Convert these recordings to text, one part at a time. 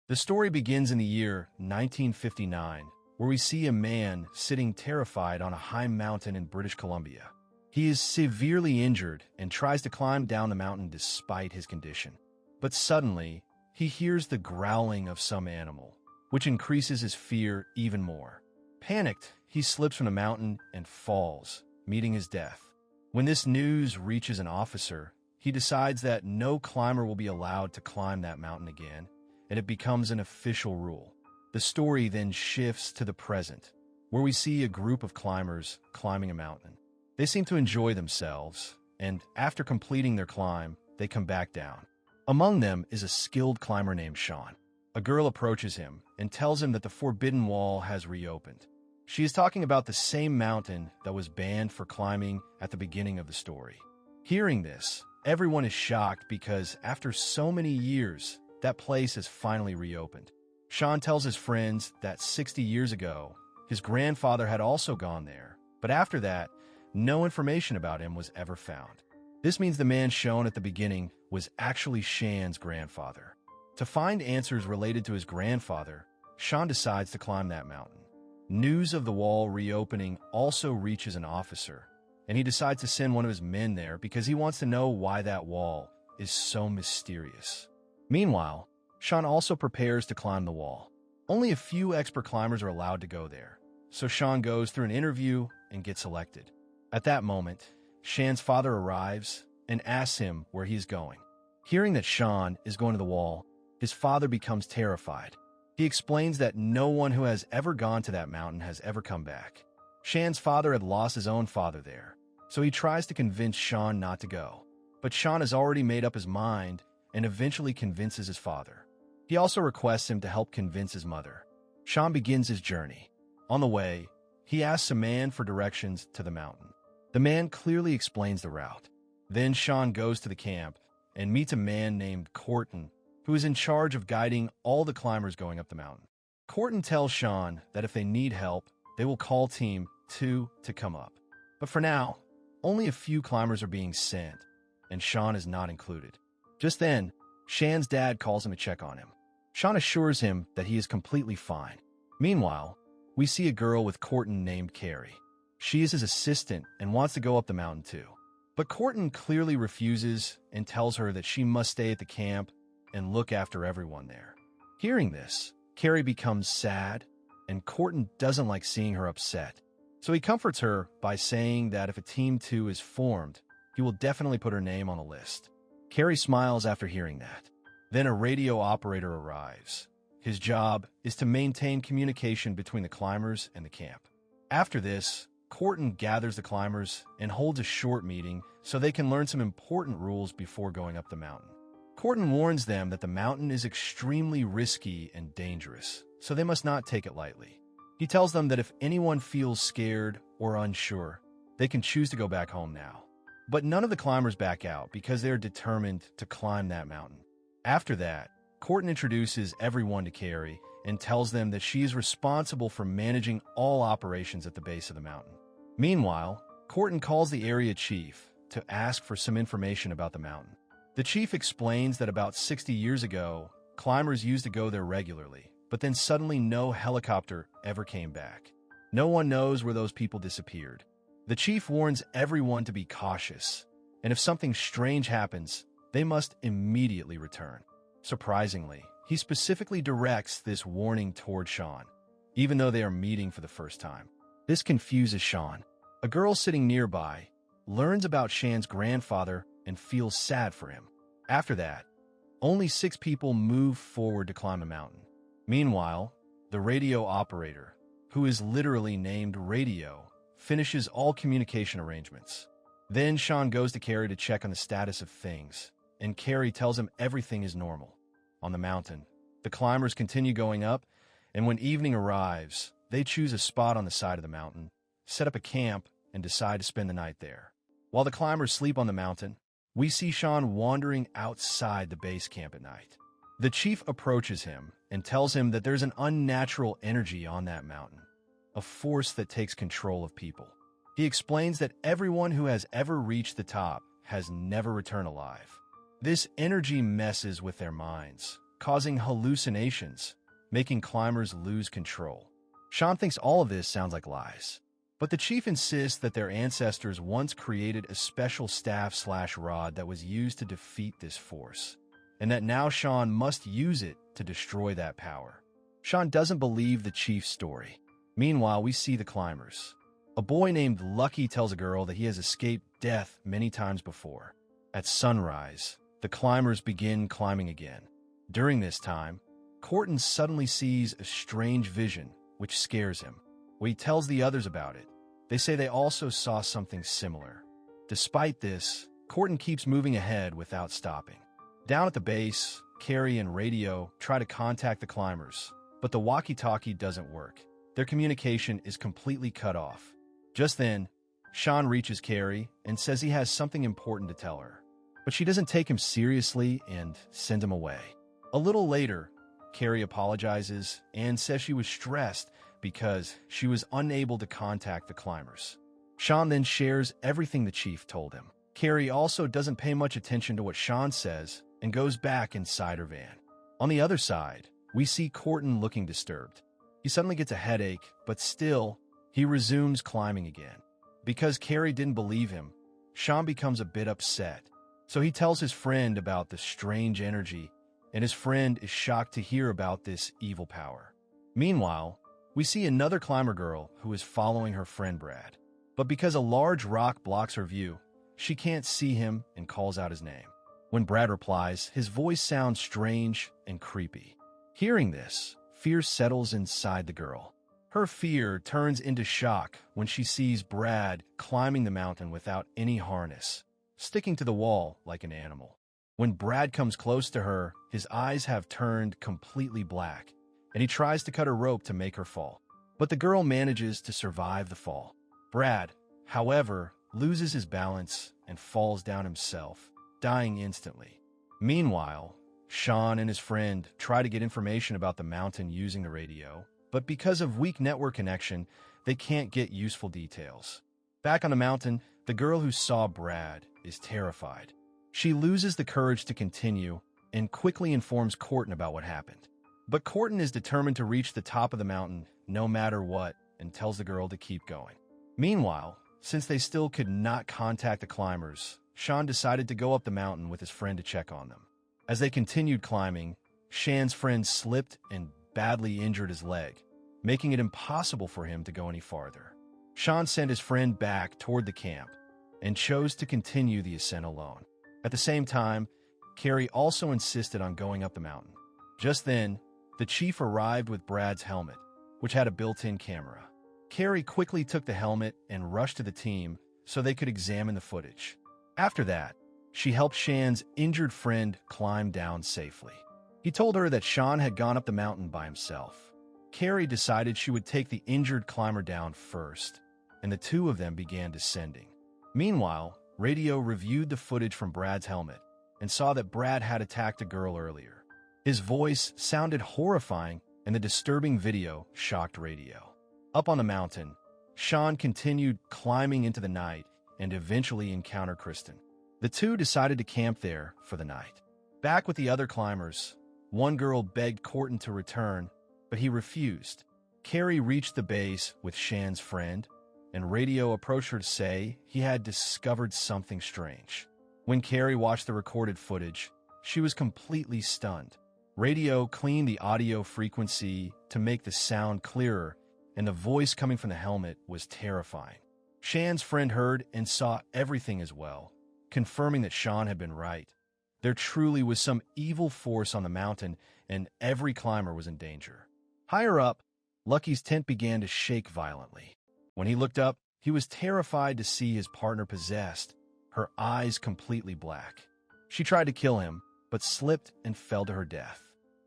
The story begins in the year 1959, where we see a man sitting terrified on a high mountain in British Columbia. He is severely injured and tries to climb down the mountain despite his condition. But suddenly, he hears the growling of some animal, which increases his fear even more. Panicked, he slips from the mountain and falls, meeting his death. When this news reaches an officer, he decides that no climber will be allowed to climb that mountain again, and it becomes an official rule. The story then shifts to the present, where we see a group of climbers climbing a mountain. They seem to enjoy themselves, and after completing their climb, they come back down. Among them is a skilled climber named Sean. A girl approaches him and tells him that the forbidden wall has reopened. She is talking about the same mountain that was banned for climbing at the beginning of the story. Hearing this, everyone is shocked because after so many years, that place has finally reopened. Sean tells his friends that 60 years ago, his grandfather had also gone there, but after that, no information about him was ever found. This means the man shown at the beginning was actually Shan's grandfather. To find answers related to his grandfather, Sean decides to climb that mountain. News of the wall reopening also reaches an officer, and he decides to send one of his men there because he wants to know why that wall is so mysterious. Meanwhile, Sean also prepares to climb the wall. Only a few expert climbers are allowed to go there, so Sean goes through an interview and gets selected. At that moment, Shan's father arrives and asks him where he's going. Hearing that Sean is going to the wall, his father becomes terrified. He explains that no one who has ever gone to that mountain has ever come back. Shan's father had lost his own father there, so he tries to convince Sean not to go. But Sean has already made up his mind and eventually convinces his father. He also requests him to help convince his mother. Sean begins his journey. On the way, he asks a man for directions to the mountain. The man clearly explains the route. Then Sean goes to the camp and meets a man named Corton, who is in charge of guiding all the climbers going up the mountain. Corton tells Sean that if they need help, they will call Team 2 to come up. But for now, only a few climbers are being sent, and Sean is not included. Just then, Shan's dad calls him to check on him. Sean assures him that he is completely fine. Meanwhile, we see a girl with Corton named Carrie. She is his assistant and wants to go up the mountain too. But Corton clearly refuses and tells her that she must stay at the camp and look after everyone there. Hearing this, Carrie becomes sad, and Corton doesn't like seeing her upset. So he comforts her by saying that if a Team 2 is formed, he will definitely put her name on the list. Carrie smiles after hearing that. Then a radio operator arrives. His job is to maintain communication between the climbers and the camp. After this, Corton gathers the climbers and holds a short meeting so they can learn some important rules before going up the mountain. Corton warns them that the mountain is extremely risky and dangerous, so they must not take it lightly. He tells them that if anyone feels scared or unsure, they can choose to go back home now. But none of the climbers back out because they are determined to climb that mountain. After that, Corton introduces everyone to Carrie and tells them that she is responsible for managing all operations at the base of the mountain. Meanwhile, Corton calls the area chief to ask for some information about the mountain. The chief explains that about 60 years ago, climbers used to go there regularly, but then suddenly no helicopter ever came back. No one knows where those people disappeared. The chief warns everyone to be cautious, and if something strange happens, they must immediately return. Surprisingly, he specifically directs this warning toward Sean, even though they are meeting for the first time. This confuses Sean. A girl sitting nearby learns about Shan's grandfather and feels sad for him. After that, only 6 people move forward to climb the mountain. Meanwhile, the radio operator, who is literally named Radio, finishes all communication arrangements. Then Sean goes to Carrie to check on the status of things, and Carrie tells him everything is normal. On the mountain, the climbers continue going up, and when evening arrives, they choose a spot on the side of the mountain, set up a camp, and decide to spend the night there. While the climbers sleep on the mountain, we see Sean wandering outside the base camp at night. The chief approaches him and tells him that there's an unnatural energy on that mountain, a force that takes control of people. He explains that everyone who has ever reached the top has never returned alive. This energy messes with their minds, causing hallucinations, making climbers lose control. Sean thinks all of this sounds like lies. But the chief insists that their ancestors once created a special staff/rod that was used to defeat this force, and that now Sean must use it to destroy that power. Sean doesn't believe the chief's story. Meanwhile, we see the climbers. A boy named Lucky tells a girl that he has escaped death many times before. At sunrise, the climbers begin climbing again. During this time, Corton suddenly sees a strange vision, which scares him. When he tells the others about it, they say they also saw something similar. Despite this, Corton keeps moving ahead without stopping. Down at the base, Carrie and Radio try to contact the climbers, but the walkie-talkie doesn't work. Their communication is completely cut off. Just then, Sean reaches Carrie and says he has something important to tell her. But she doesn't take him seriously and sends him away. A little later, Carrie apologizes and says she was stressed because she was unable to contact the climbers. Sean then shares everything the chief told him. Carrie also doesn't pay much attention to what Sean says and goes back inside her van. On the other side, we see Corton looking disturbed. He suddenly gets a headache, but still, he resumes climbing again. Because Carrie didn't believe him, Sean becomes a bit upset. So he tells his friend about the strange energy, and his friend is shocked to hear about this evil power. Meanwhile, we see another climber girl who is following her friend Brad. But because a large rock blocks her view, she can't see him and calls out his name. When Brad replies, his voice sounds strange and creepy. Hearing this, fear settles inside the girl. Her fear turns into shock when she sees Brad climbing the mountain without any harness, sticking to the wall like an animal. When Brad comes close to her, his eyes have turned completely black, and he tries to cut a rope to make her fall. But the girl manages to survive the fall. Brad, however, loses his balance and falls down himself, dying instantly. Meanwhile, Sean and his friend try to get information about the mountain using the radio, but because of weak network connection, they can't get useful details. Back on the mountain, the girl who saw Brad is terrified. She loses the courage to continue and quickly informs Corton about what happened. But Corton is determined to reach the top of the mountain no matter what and tells the girl to keep going. Meanwhile, since they still could not contact the climbers, Sean decided to go up the mountain with his friend to check on them. As they continued climbing, Shan's friend slipped and badly injured his leg, making it impossible for him to go any farther. Sean sent his friend back toward the camp and chose to continue the ascent alone. At the same time, Carrie also insisted on going up the mountain. Just then, the chief arrived with Brad's helmet, which had a built-in camera. Carrie quickly took the helmet and rushed to the team so they could examine the footage. After that, she helped Shan's injured friend climb down safely. He told her that Sean had gone up the mountain by himself. Carrie decided she would take the injured climber down first, and the two of them began descending. Meanwhile, Radio reviewed the footage from Brad's helmet and saw that Brad had attacked a girl earlier. His voice sounded horrifying, and the disturbing video shocked Radio. Up on the mountain, Sean continued climbing into the night and eventually encountered Kristen. The two decided to camp there for the night. Back with the other climbers, one girl begged Corton to return, but he refused. Carrie reached the base with Shan's friend, and Radio approached her to say he had discovered something strange. When Carrie watched the recorded footage, she was completely stunned. Radio cleaned the audio frequency to make the sound clearer, and the voice coming from the helmet was terrifying. Shan's friend heard and saw everything as well, confirming that Sean had been right. There truly was some evil force on the mountain, and every climber was in danger. Higher up, Lucky's tent began to shake violently. When he looked up, he was terrified to see his partner possessed, her eyes completely black. She tried to kill him, but slipped and fell to her death.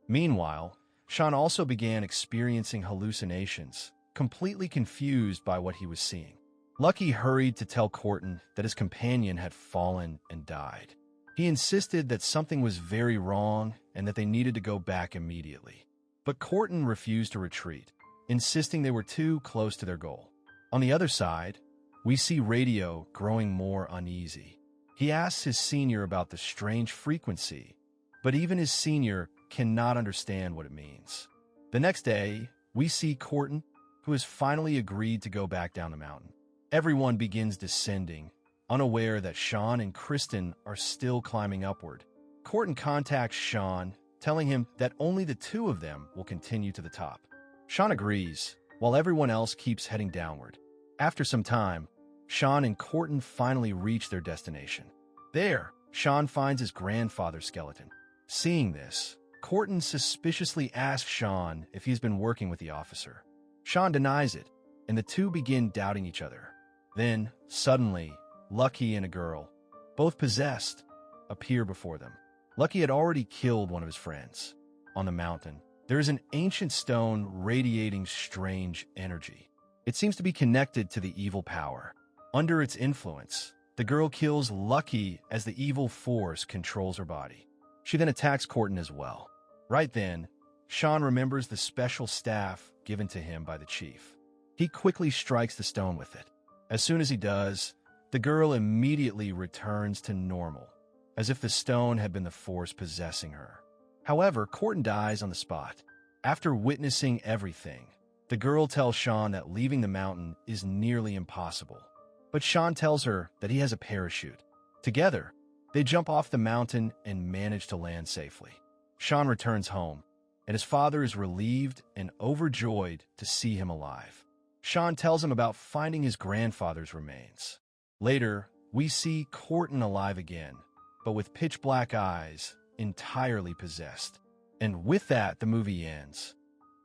Meanwhile, Sean also began experiencing hallucinations, completely confused by what he was seeing. Lucky hurried to tell Corton that his companion had fallen and died. He insisted that something was very wrong and that they needed to go back immediately. But Corton refused to retreat, insisting they were too close to their goal. On the other side, we see Radio growing more uneasy. He asks his senior about the strange frequency, but even his senior cannot understand what it means. The next day, we see Corton, who has finally agreed to go back down the mountain. Everyone begins descending, unaware that Sean and Kristen are still climbing upward. Corton contacts Sean, telling him that only the two of them will continue to the top. Sean agrees, while everyone else keeps heading downward. After some time, Sean and Corton finally reach their destination. There, Sean finds his grandfather's skeleton. Seeing this, Corton suspiciously asks Sean if he's been working with the officer. Sean denies it, and the two begin doubting each other. Then, suddenly, Lucky and a girl, both possessed, appear before them. Lucky had already killed one of his friends. On the mountain, there is an ancient stone radiating strange energy. It seems to be connected to the evil power. Under its influence, the girl kills Lucky as the evil force controls her body. She then attacks Corton as well. Right then, Sean remembers the special staff given to him by the chief. He quickly strikes the stone with it. As soon as he does, the girl immediately returns to normal, as if the stone had been the force possessing her. However, Corton dies on the spot. After witnessing everything, the girl tells Sean that leaving the mountain is nearly impossible. But Sean tells her that he has a parachute. Together, they jump off the mountain and manage to land safely. Sean returns home, and his father is relieved and overjoyed to see him alive. Sean tells him about finding his grandfather's remains. Later, we see Corton alive again, but with pitch-black eyes, entirely possessed. And with that, the movie ends.